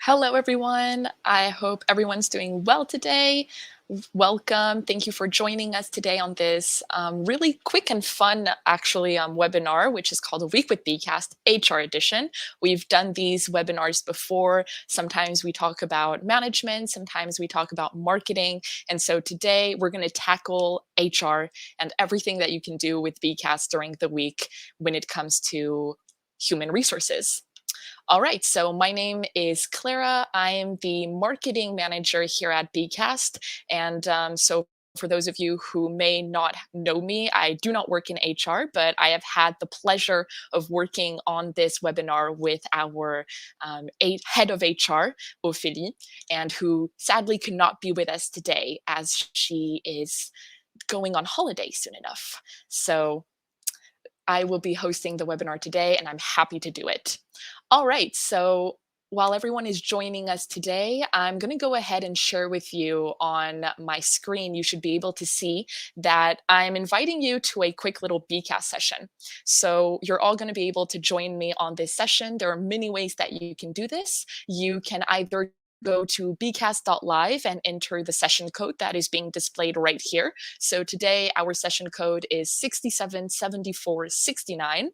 Hello, everyone. I hope everyone's doing well today. Welcome. Thank you for joining us today on this really quick and fun, actually, webinar, which is called A Week with Beekast HR Edition. We've done these webinars before. Sometimes we talk about management, sometimes we talk about marketing. And so today we're going to tackle HR and everything that you can do with Beekast during the week when it comes to human resources. All right, so my name is Clara. I am the marketing manager here at Beekast. And so for those of you who may not know me, I do not work in HR, but I have had the pleasure of working on this webinar with our head of HR, Ophélie, and who sadly could not be with us today as she is going on holiday soon enough. So I will be hosting the webinar today, and I'm happy to do it. All right, so while everyone is joining us today, I'm going to go ahead and share with you on my screen. You should be able to see that I'm inviting you to a quick little Beekast session. So you're all going to be able to join me on this session. There are many ways that you can do this. You can either go to beekast.live and enter the session code that is being displayed right here. So today our session code is 677469.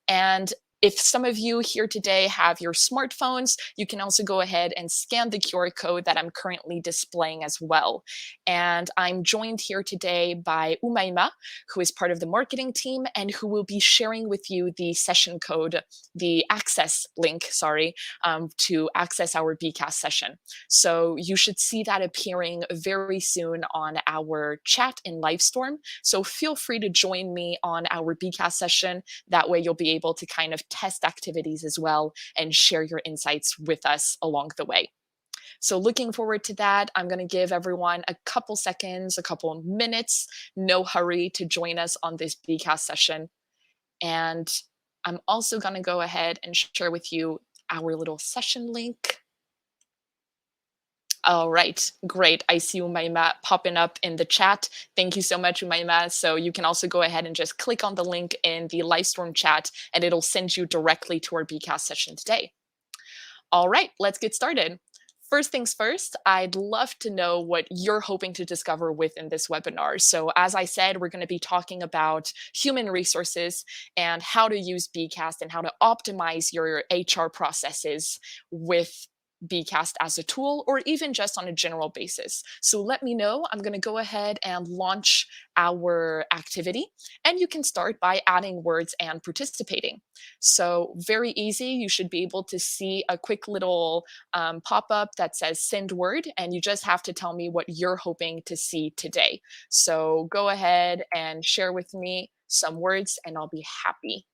And if some of you here today have your smartphones, you can also go ahead and scan the QR code that I'm currently displaying as well. And I'm joined here today by Umaima, who is part of the marketing team and who will be sharing with you the session code, the access link, to access our Beekast session. So you should see that appearing very soon on our chat in Livestorm. So feel free to join me on our Beekast session. That way you'll be able to kind of test activities as well and share your insights with us along the way. So looking forward to that. I'm going to give everyone a couple seconds, a couple of minutes, no hurry to join us on this Beekast session. And I'm also going to go ahead and share with you our little session link. All right, great. I see Umaima popping up in the chat. Thank you so much, Umaima. So you can also go ahead and just click on the link in the Livestorm chat, and it'll send you directly to our Beekast session today. All right, let's get started. First things first, I'd love to know what you're hoping to discover within this webinar. So as I said, we're going to be talking about human resources and how to use Beekast and how to optimize your HR processes with Beekast as a tool, or even just on a general basis. So let me know. I'm going to go ahead and launch our activity, and you can start by adding words and participating. So very easy. You should be able to see a quick little pop-up that says send word, and you just have to tell me what you're hoping to see today. So go ahead and share with me some words, and I'll be happy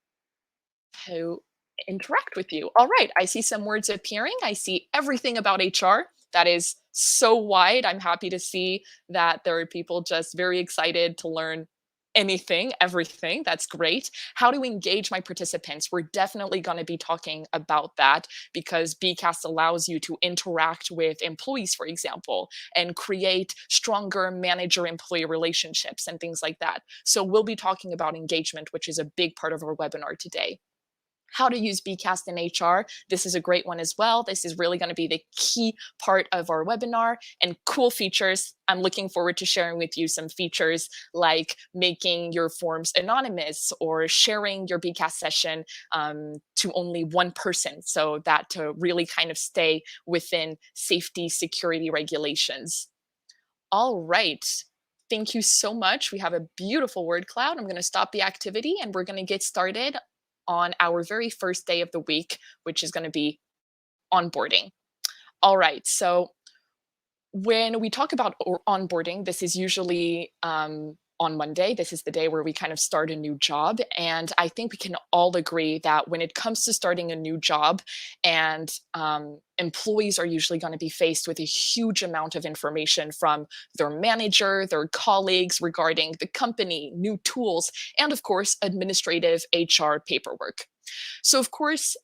to interact with you. All right, I see some words appearing. I see everything about HR. That is so wide. I'm happy to see that there are people just very excited to learn anything, everything. That's great. How to engage my participants? We're definitely going to be talking about that because Beekast allows you to interact with employees, for example, and create stronger manager-employee relationships and things like that. So we'll be talking about engagement, which is a big part of our webinar today. How to use Beekast in HR. This is a great one as well. This is really going to be the key part of our webinar, and cool features. I'm looking forward to sharing with you some features like making your forms anonymous or sharing your Beekast session to only one person, so that to really kind of stay within safety, security regulations. All right. Thank you so much. We have a beautiful word cloud. I'm going to stop the activity and we're going to get started on our very first day of the week, which is going to be onboarding. All right. So when we talk about onboarding, this is usually on Monday. This is the day where we kind of start a new job. And I think we can all agree that when it comes to starting a new job, and employees are usually going to be faced with a huge amount of information from their manager, their colleagues regarding the company, new tools, and of course, administrative HR paperwork. So of course,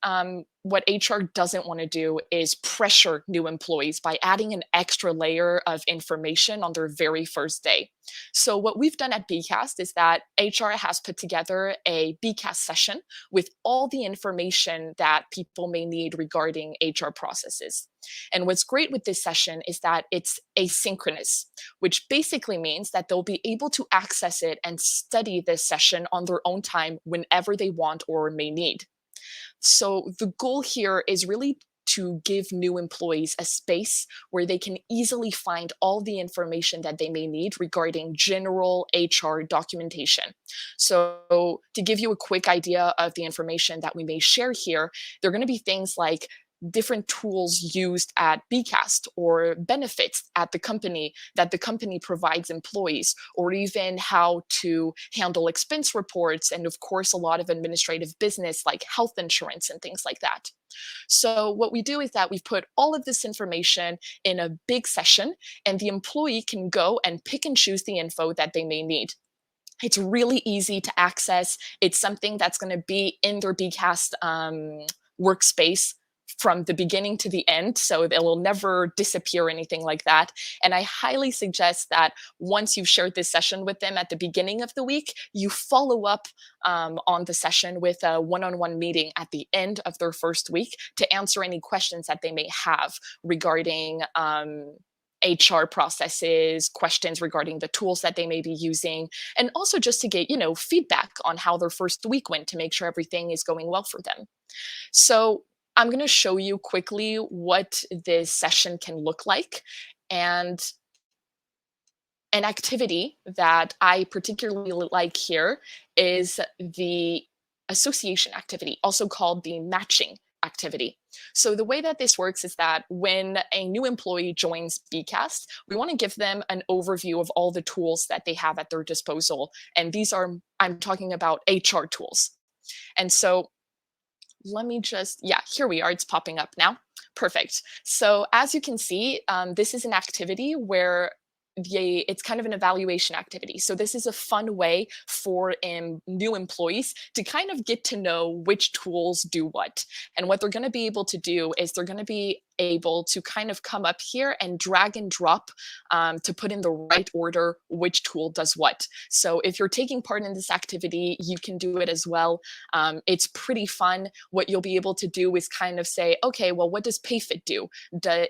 what HR doesn't want to do is pressure new employees by adding an extra layer of information on their very first day. So, what we've done at Beekast is that HR has put together a Beekast session with all the information that people may need regarding HR processes. And what's great with this session is that it's asynchronous, which basically means that they'll be able to access it and study this session on their own time whenever they want or may need. So the goal here is really to give new employees a space where they can easily find all the information that they may need regarding general HR documentation. So, to give you a quick idea of the information that we may share here, there are going to be things like different tools used at Beecast or benefits at the company that the company provides employees, or even how to handle expense reports, and of course, a lot of administrative business like health insurance and things like that. So, what we do is that we've put all of this information in a big session, and the employee can go and pick and choose the info that they may need. It's really easy to access. It's something that's going to be in their Beecast workspace from the beginning to the end, so it will never disappear or anything like that. And I highly suggest that once you've shared this session with them at the beginning of the week, you follow up on the session with a one-on-one meeting at the end of their first week to answer any questions that they may have regarding HR processes, questions regarding the tools that they may be using, and also just to get, feedback on how their first week went to make sure everything is going well for them. So I'm going to show you quickly what this session can look like. And an activity that I particularly like here is the association activity, also called the matching activity. So the way that this works is that when a new employee joins Bcast, we want to give them an overview of all the tools that they have at their disposal. And these are, I'm talking about HR tools. And so let me just, yeah, here we are. It's popping up now. Perfect. So as you can see, this is an activity where it's kind of an evaluation activity. So this is a fun way for new employees to kind of get to know which tools do what. And what they're going to be able to do is they're going to be able to kind of come up here and drag and drop to put in the right order which tool does what. So if you're taking part in this activity, you can do it as well. It's pretty fun. What you'll be able to do is kind of say, okay, well, what does PayFit do?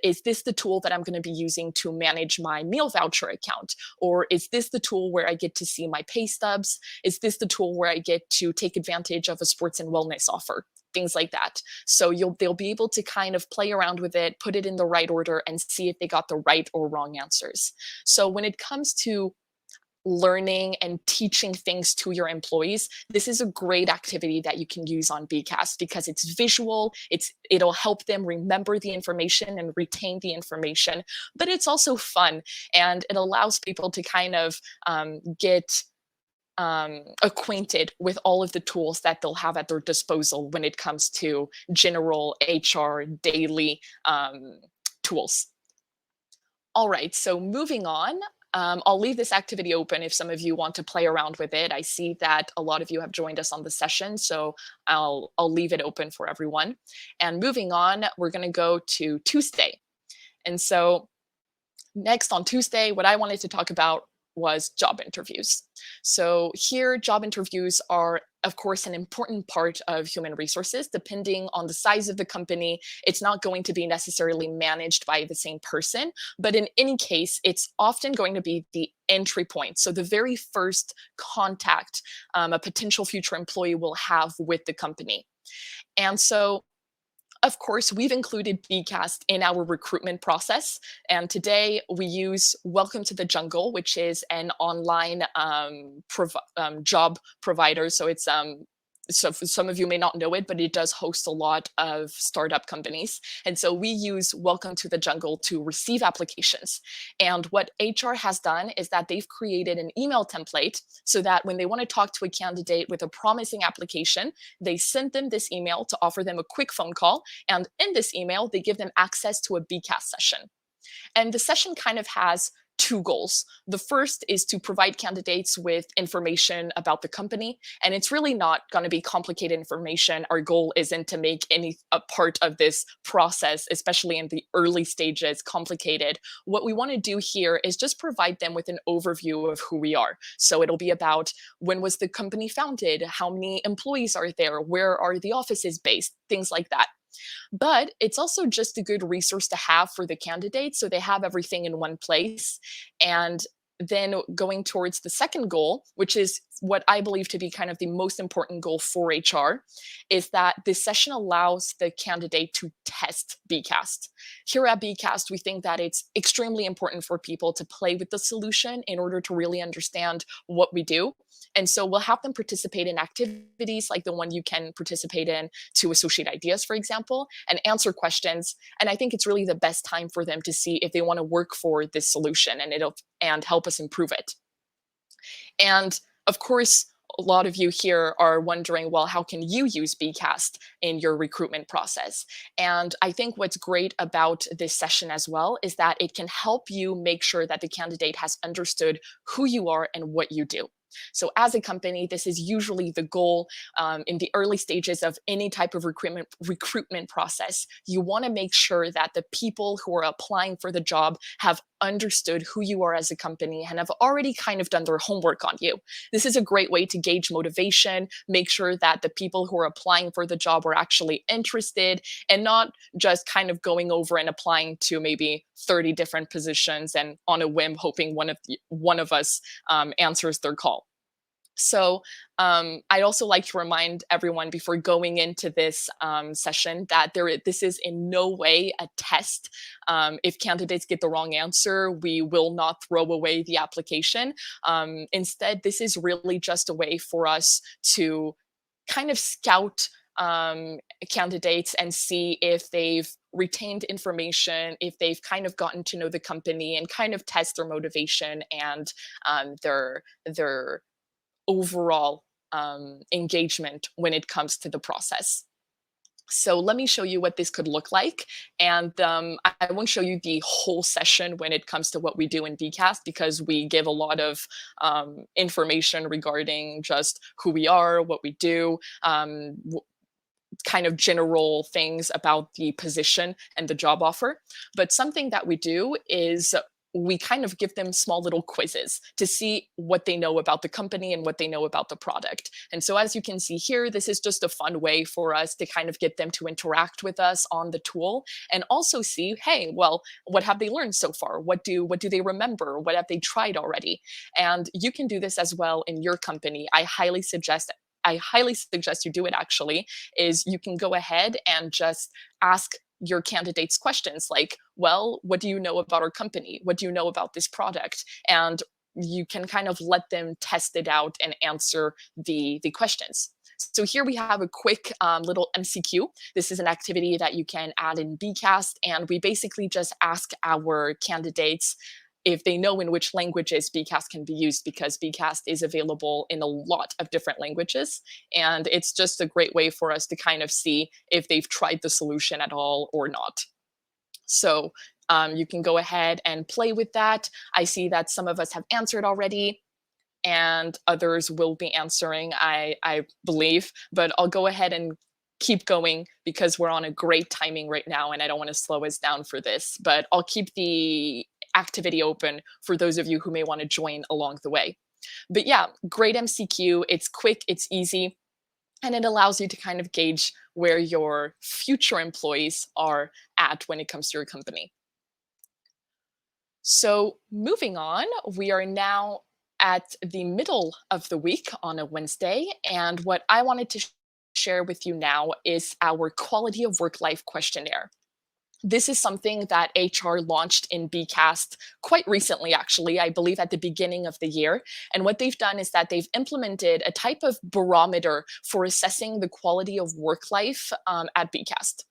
Is this the tool that I'm going to be using to manage my meal voucher account? Or is this the tool where I get to see my pay stubs? Is this the tool where I get to take advantage of a sports and wellness offer? Things like that. So they'll be able to kind of play around with it, put it in the right order, and see if they got the right or wrong answers. So when it comes to learning and teaching things to your employees, this is a great activity that you can use on Bcast because it's visual, it'll help them remember the information and retain the information, but it's also fun, and it allows people to kind of get acquainted with all of the tools that they'll have at their disposal when it comes to general HR daily tools. All right, so moving on, I'll leave this activity open if some of you want to play around with it. I see that a lot of you have joined us on the session, so I'll leave it open for everyone. And moving on, we're going to go to Tuesday. And so next on Tuesday, what I wanted to talk about was job interviews. So here, job interviews are, of course, an important part of human resources. Depending on the size of the company, it's not going to be necessarily managed by the same person, but in any case, it's often going to be the entry point. So the very first contact a potential future employee will have with the company. And so of course, we've included Beecast in our recruitment process. And today we use Welcome to the Jungle, which is an online job provider. So it's so some of you may not know it, but it does host a lot of startup companies. And so we use Welcome to the Jungle to receive applications. And what HR has done is that they've created an email template so that when they want to talk to a candidate with a promising application, they send them this email to offer them a quick phone call. And in this email, they give them access to a Bcast session. And the session kind of has two goals. The first is to provide candidates with information about the company, and it's really not going to be complicated information. Our goal isn't to make any a part of this process, especially in the early stages, complicated. What we want to do here is just provide them with an overview of who we are. So it'll be about when was the company founded, how many employees are there, where are the offices based, things like that. But it's also just a good resource to have for the candidates so they have everything in one place. And then going towards the second goal, which is what I believe to be kind of the most important goal for HR, is that this session allows the candidate to test Beekast. Here at Beekast, we think that it's extremely important for people to play with the solution in order to really understand what we do. And so we'll have them participate in activities like the one you can participate in to associate ideas, for example, and answer questions. And I think it's really the best time for them to see if they want to work for this solution and help us improve it. And of course, a lot of you here are wondering, well, how can you use Beecast in your recruitment process? And I think what's great about this session as well is that it can help you make sure that the candidate has understood who you are and what you do. So as a company, this is usually the goal in the early stages of any type of recruitment process. You want to make sure that the people who are applying for the job have understood who you are as a company and have already kind of done their homework on you. This is a great way to gauge motivation, make sure that the people who are applying for the job are actually interested and not just kind of going over and applying to maybe 30 different positions and on a whim hoping one of us answers their call. So I'd also like to remind everyone before going into this session that this is in no way a test. If candidates get the wrong answer, we will not throw away the application. Instead, this is really just a way for us to kind of scout candidates and see if they've retained information, if they've kind of gotten to know the company and kind of test their motivation and their overall engagement when it comes to the process. So let me show you what this could look like. And I won't show you the whole session when it comes to what we do in Beecast because we give a lot of information regarding just who we are, what we do, kind of general things about the position and the job offer. But something that we do is we kind of give them small little quizzes to see what they know about the company and what they know about the product. And so as you can see here, this is just a fun way for us to kind of get them to interact with us on the tool and also see, hey, well, what have they learned so far? What do they remember? What have they tried already? And you can do this as well in your company. I highly suggest you do it actually, is you can go ahead and just ask your candidates questions like, well, what do you know about our company? What do you know about this product? And you can kind of let them test it out and answer the questions. So here we have a quick little MCQ. This is an activity that you can add in Beecast, and we basically just ask our candidates if they know in which languages Beecast can be used, because Beecast is available in a lot of different languages. And it's just a great way for us to kind of see if they've tried the solution at all or not. So you can go ahead and play with that. I see that some of us have answered already and others will be answering, I believe, but I'll go ahead and keep going because we're on a great timing right now and I don't want to slow us down for this, but I'll keep the activity open for those of you who may want to join along the way. But yeah, great MCQ. It's quick, it's easy, and it allows you to kind of gauge where your future employees are at when it comes to your company. So moving on, we are now at the middle of the week on a Wednesday, and what I wanted to share with you now is our quality of work life questionnaire. This is something that HR launched in Beecast quite recently, actually, I believe at the beginning of the year. And what they've done is that they've implemented a type of barometer for assessing the quality of work life at Beecast.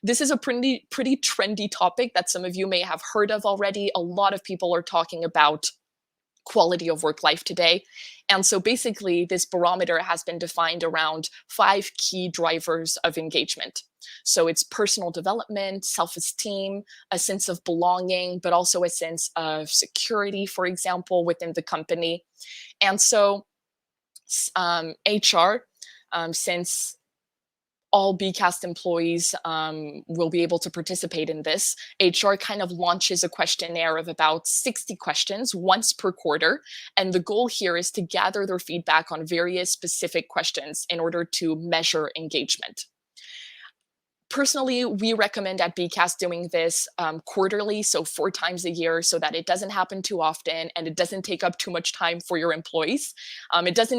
This is a pretty trendy topic that some of you may have heard of already. A lot of people are talking about quality of work life today. And so basically, this barometer has been defined around 5 key drivers of engagement. So it's personal development, self-esteem, a sense of belonging, but also a sense of security, for example, within the company. And so HR, since all Beekast employees will be able to participate in this. HR kind of launches a questionnaire of about 60 questions once per quarter. And the goal here is to gather their feedback on various specific questions in order to measure engagement. Personally, we recommend at Beecast doing this quarterly, so 4 times a year, so that it doesn't happen too often and it doesn't take up too much time for your employees. It does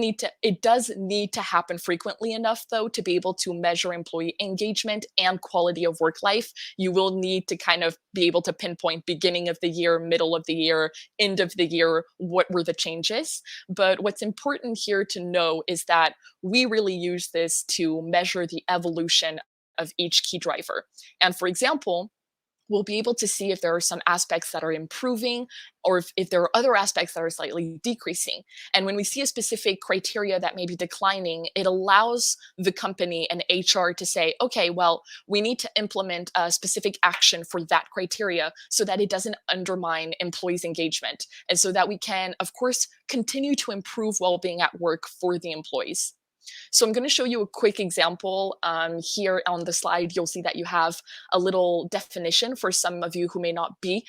need to happen frequently enough, though, to be able to measure employee engagement and quality of work life. You will need to kind of be able to pinpoint beginning of the year, middle of the year, end of the year, what were the changes. But what's important here to know is that we really use this to measure the evolution of each key driver. And for example, we'll be able to see if there are some aspects that are improving or if there are other aspects that are slightly decreasing. And when we see a specific criteria that may be declining, it allows the company and HR to say, okay, well, we need to implement a specific action for that criteria so that it doesn't undermine employees' engagement. And so that we can, of course, continue to improve well-being at work for the employees. So I'm going to show you a quick example. Here on the slide, you'll see that you have a little definition for some of you who may not be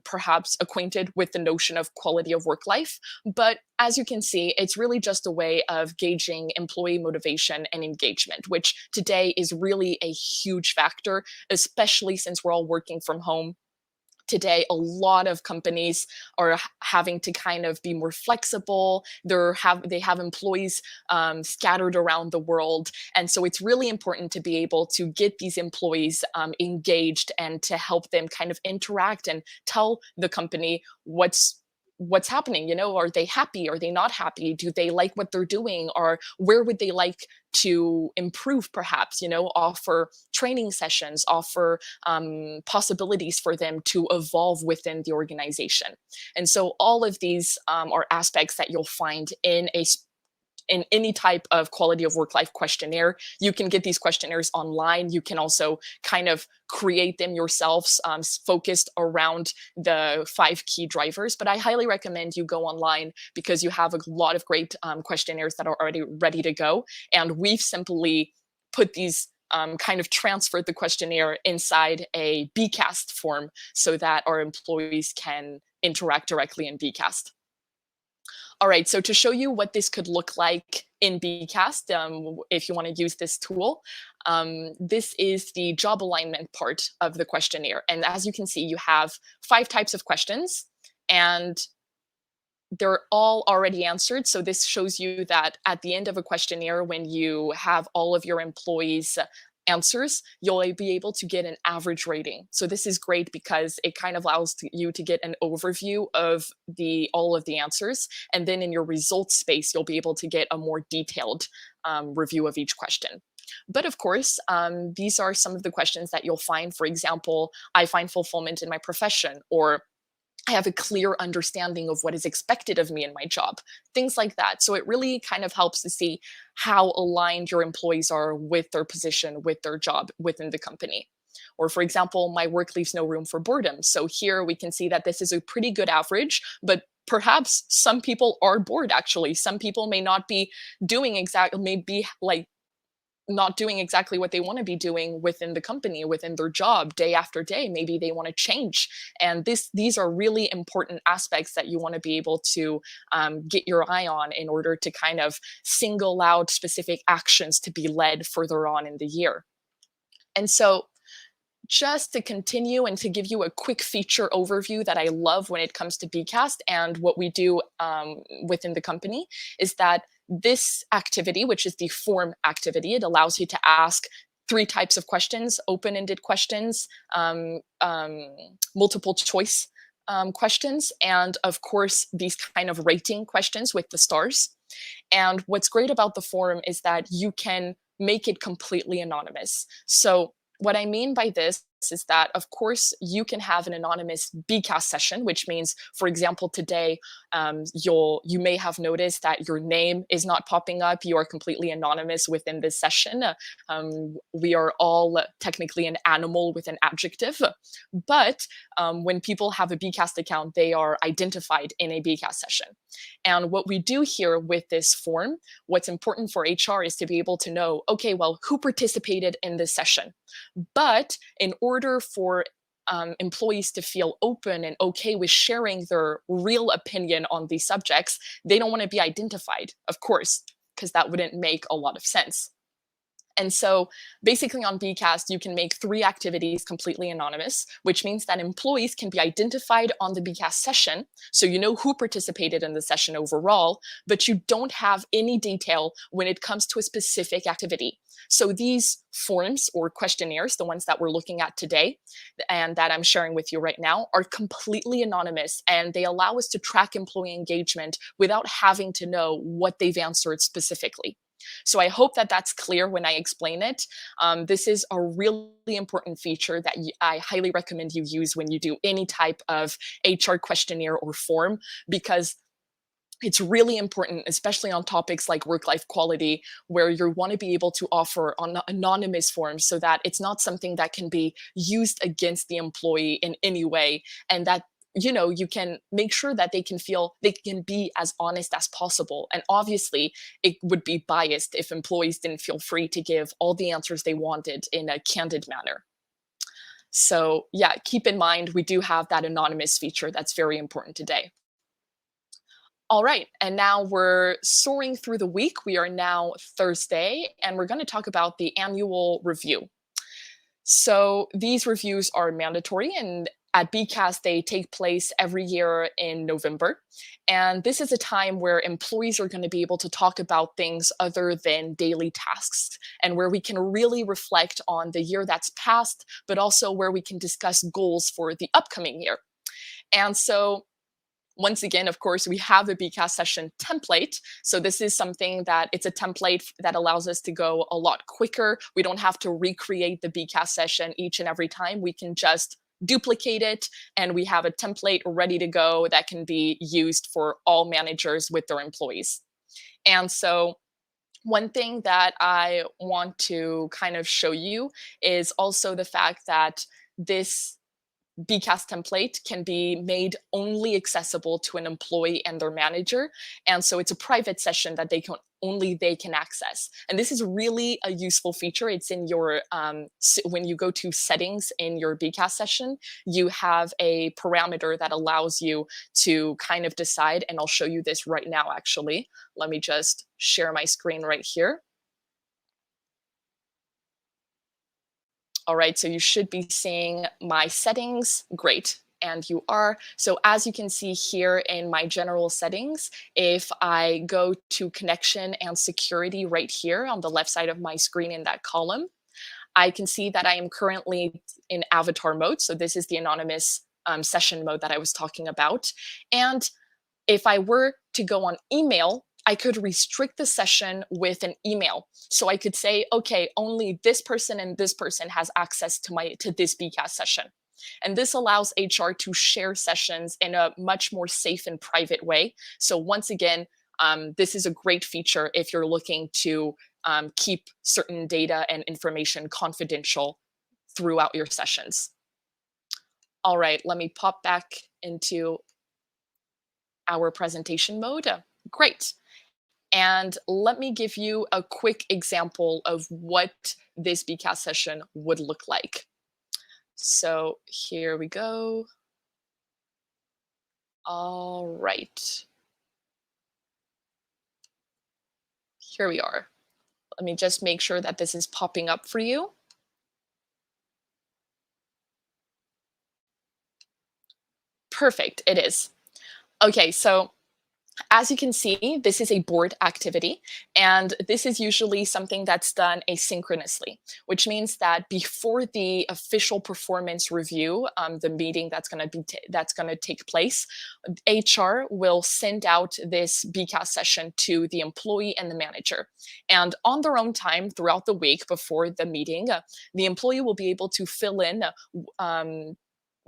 perhaps acquainted with the notion of quality of work life. But as you can see, it's really just a way of gauging employee motivation and engagement, which today is really a huge factor, especially since we're all working from home. Today, a lot of companies are having to kind of be more flexible. They have employees scattered around the world, and so it's really important to be able to get these employees engaged and to help them kind of interact and tell the company what's happening. Are they happy? Are they not happy? Do they like what they're doing? Or where would they like to improve, perhaps? Offer training sessions, offer possibilities for them to evolve within the organization. And so all of these are aspects that you'll find in any type of quality of work life questionnaire. You can get these questionnaires online. You can also kind of create them yourselves, focused around the 5 key drivers. But I highly recommend you go online because you have a lot of great questionnaires that are already ready to go. And we've simply put these kind of transferred the questionnaire inside a Beecast form so that our employees can interact directly in Beecast. All right, so to show you what this could look like in Beecast, if you want to use this tool, this is the job alignment part of the questionnaire. And as you can see, you have 5 types of questions, and they're all already answered. So this shows you that at the end of a questionnaire, when you have all of your employees' answers, you'll be able to get an average rating. So this is great because it kind of allows you to get an overview of all of the answers. And then in your results space, you'll be able to get a more detailed review of each question. But of course, these are some of the questions that you'll find. For example, I find fulfillment in my profession, or I have a clear understanding of what is expected of me in my job, things like that. So it really kind of helps to see how aligned your employees are with their position, with their job within the company. Or for example, my work leaves no room for boredom. So here we can see that this is a pretty good average, but perhaps some people are bored actually. Some people may not be doing not doing exactly what they want to be doing within the company, within their job, day after day. Maybe they want to change. And these are really important aspects that you want to be able to get your eye on in order to kind of single out specific actions to be led further on in the year. And so just to continue and to give you a quick feature overview that I love when it comes to Beecast and what we do within the company is that this activity, which is the form activity, it allows you to ask 3 types of questions: open-ended questions, multiple choice questions, and of course, these kind of rating questions with the stars. And what's great about the form is that you can make it completely anonymous. So what I mean by this is that, of course, you can have an anonymous Beekast session, which means, for example, today, you may have noticed that your name is not popping up. You are completely anonymous within this session. We are all technically an animal with an adjective, but when people have a Beekast account, they are identified in a Beekast session. And what we do here with this form, what's important for HR is to be able to know, okay, well, who participated in this session? But in order for employees to feel open and okay with sharing their real opinion on these subjects, they don't want to be identified, of course, because that wouldn't make a lot of sense. And so basically on Beecast, you can make 3 activities completely anonymous, which means that employees can be identified on the Beecast session. So you know who participated in the session overall, but you don't have any detail when it comes to a specific activity. So these forms or questionnaires, the ones that we're looking at today and that I'm sharing with you right now, are completely anonymous, and they allow us to track employee engagement without having to know what they've answered specifically. So I hope that that's clear when I explain it. This is a really important feature that I highly recommend you use when you do any type of HR questionnaire or form, because it's really important, especially on topics like work-life quality, where you want to be able to offer on anonymous forms so that it's not something that can be used against the employee in any way, and that you can make sure that they can feel they can be as honest as possible. And obviously it would be biased if employees didn't feel free to give all the answers they wanted in a candid manner. So yeah, keep in mind we do have that anonymous feature that's very important today. All right, and now we're soaring through the week. We are now Thursday, and we're going to talk about the annual review. So these reviews are mandatory, and at Beecast, they take place every year in November. And this is a time where employees are going to be able to talk about things other than daily tasks, and where we can really reflect on the year that's passed, but also where we can discuss goals for the upcoming year. And so once again, of course, we have a Beecast session template. So this is something that it's a template that allows us to go a lot quicker. We don't have to recreate the Beecast session each and every time. We can just duplicate it, and we have a template ready to go that can be used for all managers with their employees. And so one thing that I want to kind of show you is also the fact that this Beecast template can be made only accessible to an employee and their manager. And so it's a private session that they can access. And this is really a useful feature. It's in your when you go to settings in your Beecast session, you have a parameter that allows you to kind of decide. And I'll show you this right now, actually. Let me just share my screen right here. All right, so you should be seeing my settings. Great. And you are. So as you can see here in my general settings, if I go to connection and security right here on the left side of my screen in that column, I can see that I am currently in avatar mode. So this is the anonymous session mode that I was talking about. And if I were to go on email, I could restrict the session with an email. So I could say, okay, only this person and this person has access to this Beecast session. And this allows HR to share sessions in a much more safe and private way. So once again, this is a great feature if you're looking to keep certain data and information confidential throughout your sessions. All right, let me pop back into our presentation mode. Great. And let me give you a quick example of what this Beecast session would look like. So here we go. All right. Here we are. Let me just make sure that this is popping up for you. Perfect, it is. Okay, so As you can see, this is a board activity, and this is usually something that's done asynchronously, which means that before the official performance review, the meeting that's going to take place, HR will send out this BCAS session to the employee and the manager. And on their own time throughout the week before the meeting, the employee will be able to fill in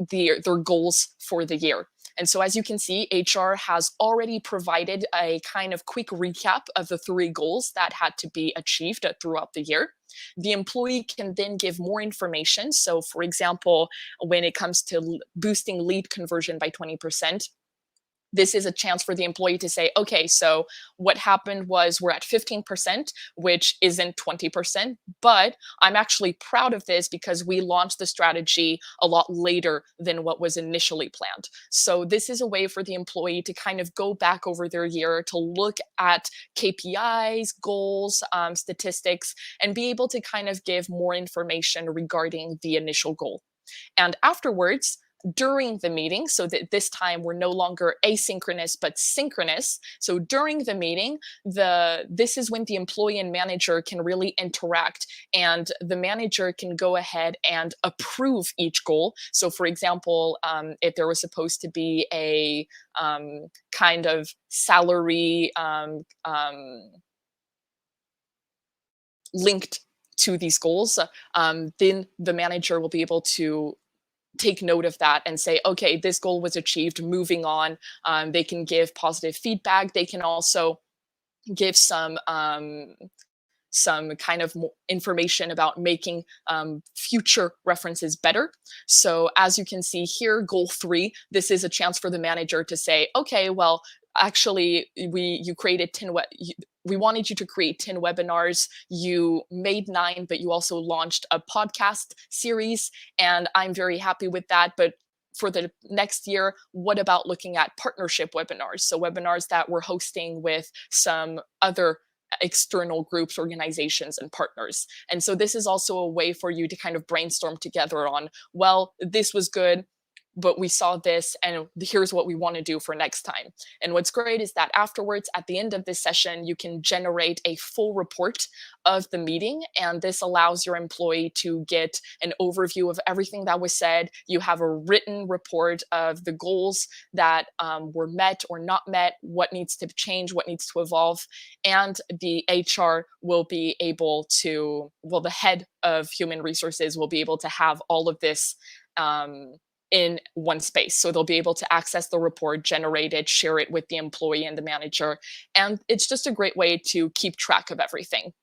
their goals for the year. And so, as you can see, HR has already provided a kind of quick recap of the three goals that had to be achieved throughout the year. The employee can then give more information. So, for example, when it comes to boosting lead conversion by 20%, this is a chance for the employee to say, okay, so what happened was we're at 15%, which isn't 20%, but I'm actually proud of this because we launched the strategy a lot later than what was initially planned. So this is a way for the employee to kind of go back over their year, to look at KPIs, goals, statistics, and be able to kind of give more information regarding the initial goal. And afterwards, during the meeting, so that this time we're no longer asynchronous but synchronous. So during the meeting, this is when the employee and manager can really interact, and the manager can go ahead and approve each goal. So, for example, if there was supposed to be a kind of salary linked to these goals, then the manager will be able to take note of that and say, okay, this goal was achieved, moving on. They can give positive feedback. They can also give some kind of information about making future references better. So as you can see here, goal 3, this is a chance for the manager to say, okay, well, actually, you created 10 we wanted you to create 10 webinars. You made 9, but you also launched a podcast series, and I'm very happy with that. But for the next year, what about looking at partnership webinars? So webinars that we're hosting with some other external groups, organizations, and partners. And so this is also a way for you to kind of brainstorm together on, well, this was good, but we saw this, and here's what we want to do for next time. And what's great is that afterwards, at the end of this session, you can generate a full report of the meeting, and this allows your employee to get an overview of everything that was said. You have a written report of the goals that were met or not met, what needs to change, what needs to evolve, and the HR will be able to, well, the head of human resources will be able to have all of this in one space. So they'll be able to access the report, generate it, share it with the employee and the manager. And it's just a great way to keep track of everything.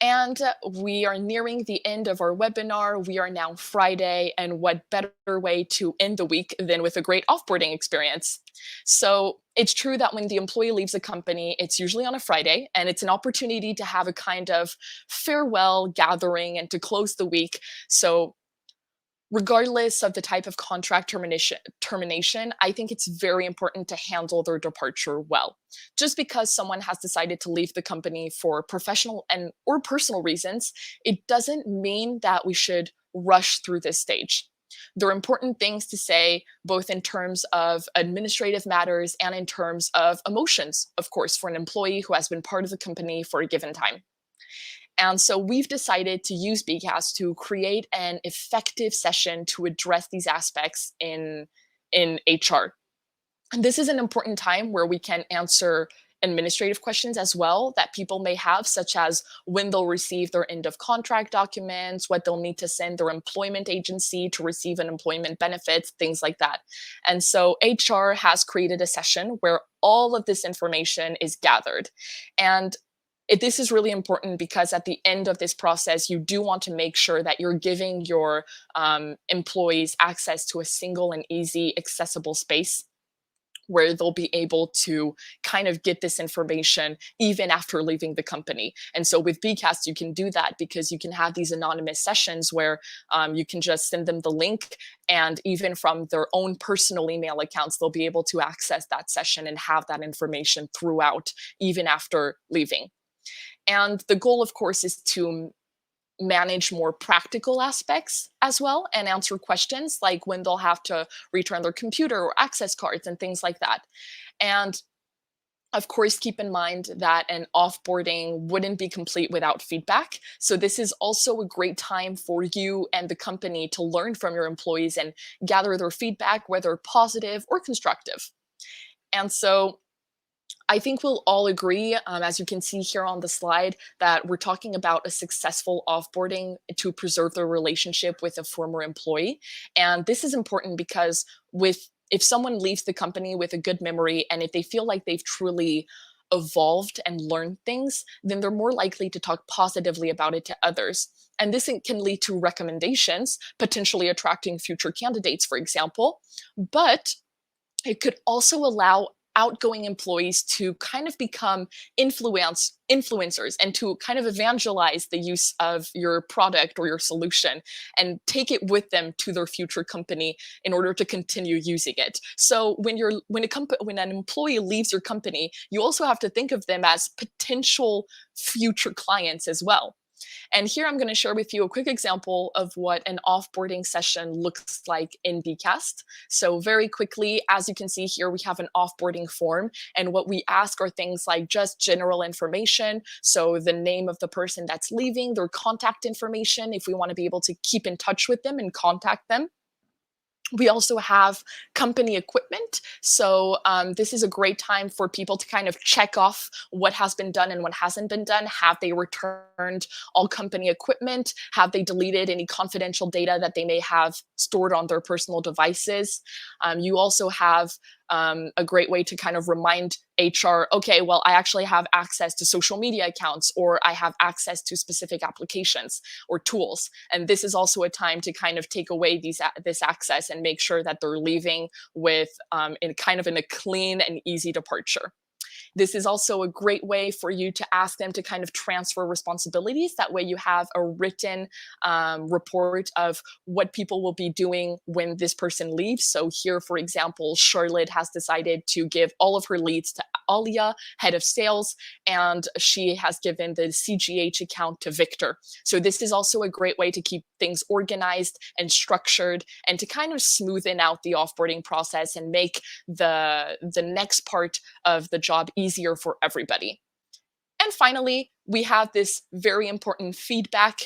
And we are nearing the end of our webinar. We are now Friday, and what better way to end the week than with a great offboarding experience? So it's true that when the employee leaves a company, it's usually on a Friday, and it's an opportunity to have a kind of farewell gathering and to close the week. So regardless of the type of contract termination, I think it's very important to handle their departure well. Just because someone has decided to leave the company for professional and or personal reasons, it doesn't mean that we should rush through this stage. There are important things to say, both in terms of administrative matters and in terms of emotions, of course, for an employee who has been part of the company for a given time. And so we've decided to use Beekast to create an effective session to address these aspects in HR. And this is an important time where we can answer administrative questions as well that people may have, such as when they'll receive their end of contract documents, what they'll need to send their employment agency to receive an employment benefits, things like that. And so HR has created a session where all of this information is gathered. And this is really important because at the end of this process, you do want to make sure that you're giving your employees access to a single and easy accessible space where they'll be able to kind of get this information even after leaving the company. And so with Beekast, you can do that because you can have these anonymous sessions where you can just send them the link, and even from their own personal email accounts, they'll be able to access that session and have that information throughout, even after leaving. And the goal, of course, is to manage more practical aspects as well and answer questions like when they'll have to return their computer or access cards and things like that. And of course, keep in mind that an offboarding wouldn't be complete without feedback. So, this is also a great time for you and the company to learn from your employees and gather their feedback, whether positive or constructive. And so, I think we'll all agree, as you can see here on the slide, that we're talking about a successful offboarding to preserve the relationship with a former employee. And this is important because if someone leaves the company with a good memory and if they feel like they've truly evolved and learned things, then they're more likely to talk positively about it to others. And this can lead to recommendations, potentially attracting future candidates, for example. But it could also allow outgoing employees to kind of become influencers and to kind of evangelize the use of your product or your solution and take it with them to their future company in order to continue using it. So when an employee leaves your company, you also have to think of them as potential future clients as well. And here I'm going to share with you a quick example of what an offboarding session looks like in Beekast. So very quickly, as you can see here, we have an offboarding form. And what we ask are things like just general information. So the name of the person that's leaving, their contact information, if we want to be able to keep in touch with them and contact them. We also have company equipment. So, this is a great time for people to kind of check off what has been done and what hasn't been done. Have they returned all company equipment? Have they deleted any confidential data that they may have stored on their personal devices? You also have a great way to kind of remind HR, okay, well, I actually have access to social media accounts or I have access to specific applications or tools. And this is also a time to kind of take away this access and make sure that they're leaving with in a clean and easy departure. This is also a great way for you to ask them to kind of transfer responsibilities. That way, you have a written report of what people will be doing when this person leaves. So, here, for example, Charlotte has decided to give all of her leads to Alia, head of sales, and she has given the CGH account to Victor. So, this is also a great way to keep things organized and structured and to kind of smoothen out the offboarding process and make the next part of the job easier for everybody. And finally, we have this very important feedback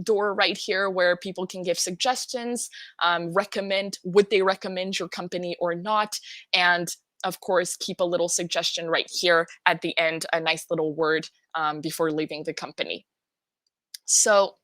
door right here where people can give suggestions, would they recommend your company or not, and of course, keep a little suggestion right here at the end, a nice little word before leaving the company. So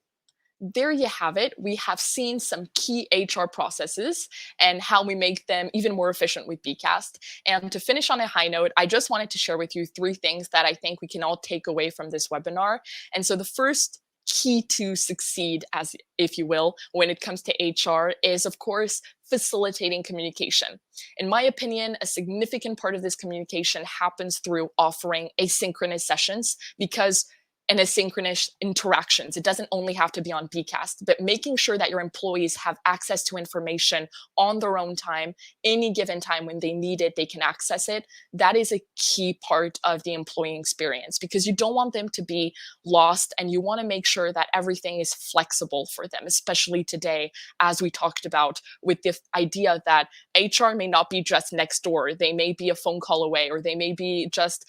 there you have it. We have seen some key HR processes and how we make them even more efficient with Beekast. And to finish on a high note, I just wanted to share with you three things that I think we can all take away from this webinar. And so the first key to succeed, as if you will, when it comes to HR is, of course, facilitating communication. In my opinion, a significant part of this communication happens through offering asynchronous sessions because and asynchronous interactions. It doesn't only have to be on Beekast, but making sure that your employees have access to information on their own time, any given time when they need it, they can access it. That is a key part of the employee experience because you don't want them to be lost and you want to make sure that everything is flexible for them, especially today, as we talked about with the idea that HR may not be just next door. They may be a phone call away or they may be just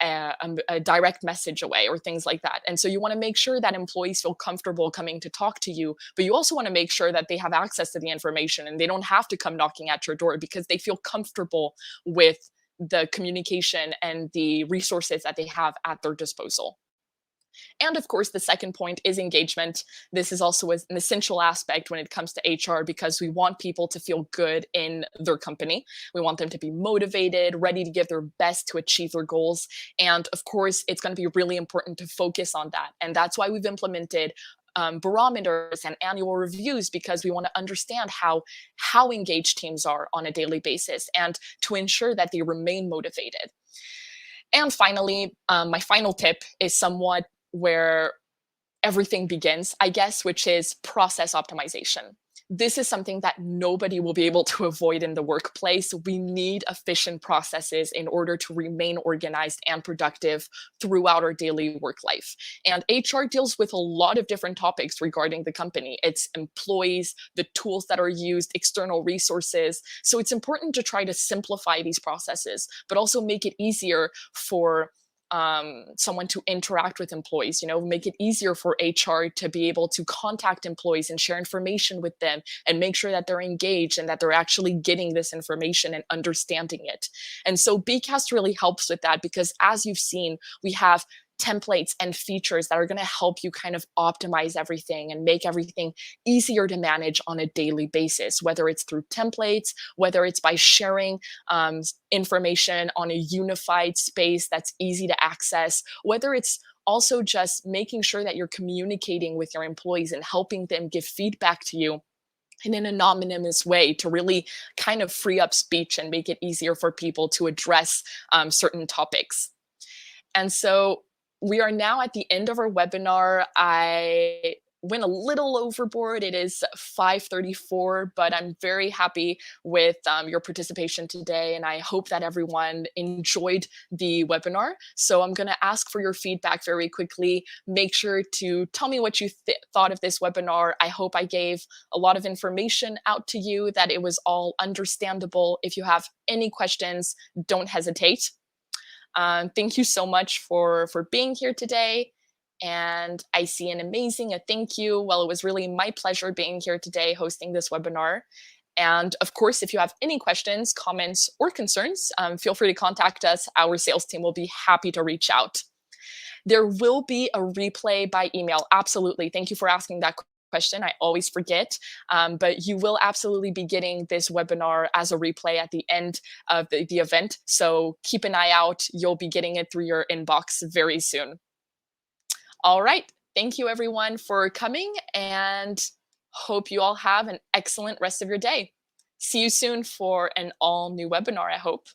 a direct message away or things like that. And so you want to make sure that employees feel comfortable coming to talk to you, but you also want to make sure that they have access to the information and they don't have to come knocking at your door because they feel comfortable with the communication and the resources that they have at their disposal. And of course, the second point is engagement. This is also an essential aspect when it comes to HR because we want people to feel good in their company. We want them to be motivated, ready to give their best to achieve their goals. And of course, it's going to be really important to focus on that. And that's why we've implemented barometers and annual reviews because we want to understand how engaged teams are on a daily basis and to ensure that they remain motivated. And finally, my final tip is somewhat where everything begins, I guess, which is process optimization. This is something that nobody will be able to avoid in the workplace. We need efficient processes in order to remain organized and productive throughout our daily work life. And HR deals with a lot of different topics regarding the company. It's employees, the tools that are used, external resources. So it's important to try to simplify these processes, but also make it easier for someone to interact with employees, make it easier for HR to be able to contact employees and share information with them and make sure that they're engaged and that they're actually getting this information and understanding it. And so Beekast really helps with that because, as you've seen, we have templates and features that are going to help you kind of optimize everything and make everything easier to manage on a daily basis, whether it's through templates, whether it's by sharing information on a unified space that's easy to access, whether it's also just making sure that you're communicating with your employees and helping them give feedback to you in an anonymous way to really kind of free up speech and make it easier for people to address certain topics. And so we are now at the end of our webinar. I went a little overboard. It is 5:34, but I'm very happy with your participation today, and I hope that everyone enjoyed the webinar. So I'm going to ask for your feedback very quickly. Make sure to tell me what you thought of this webinar. I hope I gave a lot of information out to you, that it was all understandable. If you have any questions, don't hesitate. Thank you so much for being here today. And I see an amazing thank you. Well, it was really my pleasure being here today hosting this webinar. And of course, if you have any questions, comments, or concerns, feel free to contact us. Our sales team will be happy to reach out. There will be a replay by email. Absolutely. Thank you for asking that question. I always forget, but you will absolutely be getting this webinar as a replay at the end of the event. So keep an eye out. You'll be getting it through your inbox very soon. All right. Thank you, everyone, for coming, and hope you all have an excellent rest of your day. See you soon for an all new webinar, I hope.